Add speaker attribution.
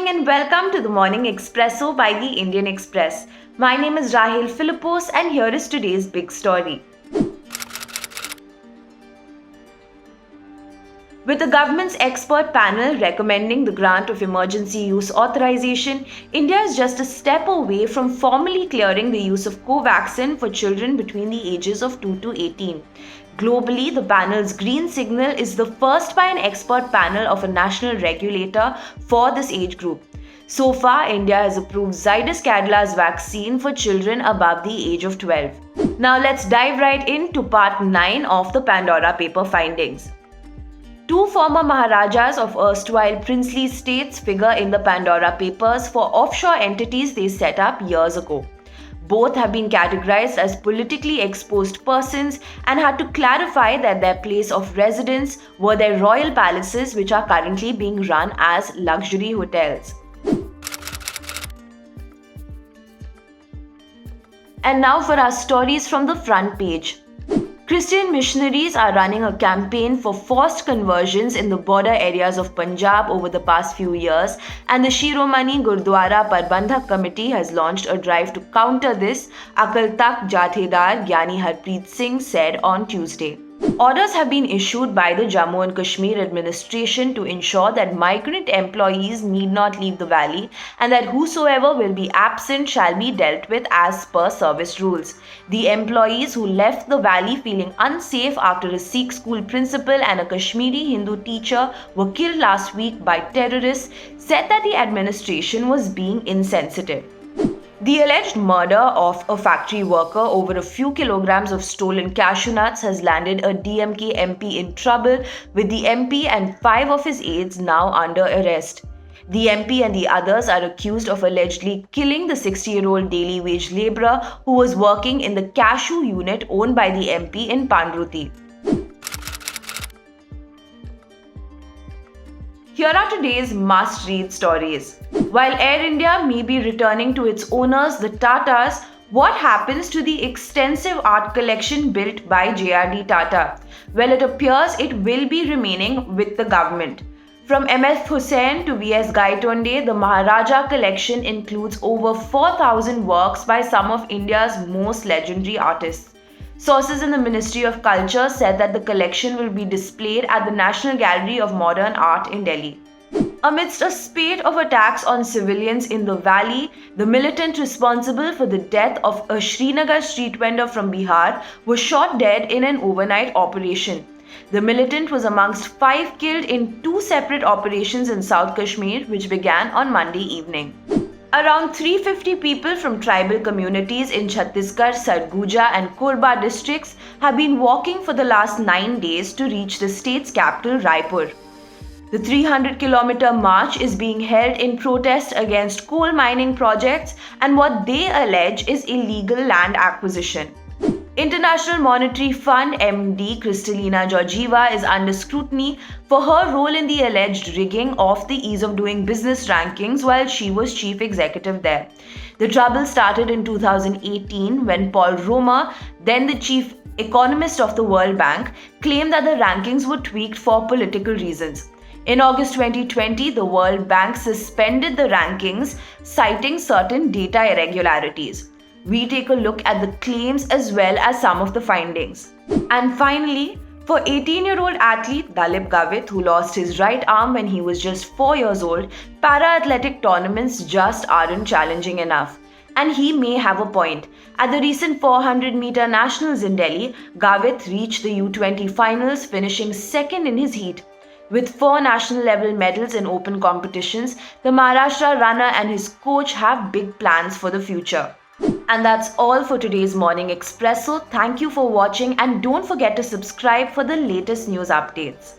Speaker 1: morning and welcome to the Morning Expresso by the Indian Express. My name is Rahil Philippos and here is today's big story. With the government's expert panel recommending the grant of emergency use authorization, India is just a step away from formally clearing the use of Covaxin for children between the ages of 2 to 18. Globally, the panel's green signal is the first by an expert panel of a national regulator for this age group. So far, India has approved Zydus Cadula's vaccine for children above the age of 12. Now let's dive right into part 9 of the Pandora paper findings. Two former Maharajas of erstwhile princely states figure in the Pandora papers for offshore entities they set up years ago. Both have been categorized as politically exposed persons and had to clarify that their place of residence were their royal palaces, which are currently being run as luxury hotels. And now for our stories from the front page. Christian missionaries are running a campaign for forced conversions in the border areas of Punjab over the past few years, and the Shiromani Gurdwara Parbandhak Committee has launched a drive to counter this, Akal Takht Jathedar Gyani Harpreet Singh said on Tuesday. Orders have been issued by the Jammu and Kashmir administration to ensure that migrant employees need not leave the valley and that whosoever will be absent shall be dealt with as per service rules. The employees who left the valley feeling unsafe after a Sikh school principal and a Kashmiri Hindu teacher were killed last week by terrorists said that the administration was being insensitive. The alleged murder of a factory worker over a few kilograms of stolen cashew nuts has landed a DMK MP in trouble, with the MP and 5 of his aides now under arrest. The MP and the others are accused of allegedly killing the 60-year-old daily wage labourer who was working in the cashew unit owned by the MP in Pandruti. Here are today's must-read stories. While Air India may be returning to its owners, the Tatas, what happens to the extensive art collection built by JRD Tata? Well, it appears it will be remaining with the government. From M.F. Hussain to V.S. Gaitonde, the Maharaja collection includes over 4,000 works by some of India's most legendary artists. Sources in the Ministry of Culture said that the collection will be displayed at the National Gallery of Modern Art in Delhi. Amidst a spate of attacks on civilians in the valley, the militant responsible for the death of a Srinagar street vendor from Bihar was shot dead in an overnight operation. The militant was amongst 5 killed in 2 separate operations in South Kashmir, which began on Monday evening. Around 350 people from tribal communities in Chhattisgarh, Sarguja and Korba districts have been walking for the last 9 days to reach the state's capital, Raipur. The 300-kilometer march is being held in protest against coal mining projects and what they allege is illegal land acquisition. International Monetary Fund MD Kristalina Georgieva is under scrutiny for her role in the alleged rigging of the Ease of Doing Business rankings while she was chief executive there. The trouble started in 2018 when Paul Romer, then the chief economist of the World Bank, claimed that the rankings were tweaked for political reasons. In August 2020, the World Bank suspended the rankings, citing certain data irregularities. We take a look at the claims as well as some of the findings. And finally, for 18-year-old athlete Dalip Gavit, who lost his right arm when he was just 4 years old, para-athletic tournaments just aren't challenging enough. And he may have a point. At the recent 400-meter nationals in Delhi, Gavit reached the U20 finals, finishing second in his heat. With 4 national-level medals in open competitions, the Maharashtra runner and his coach have big plans for the future. And that's all for today's Morning Expresso. Thank you for watching and don't forget to subscribe for the latest news updates.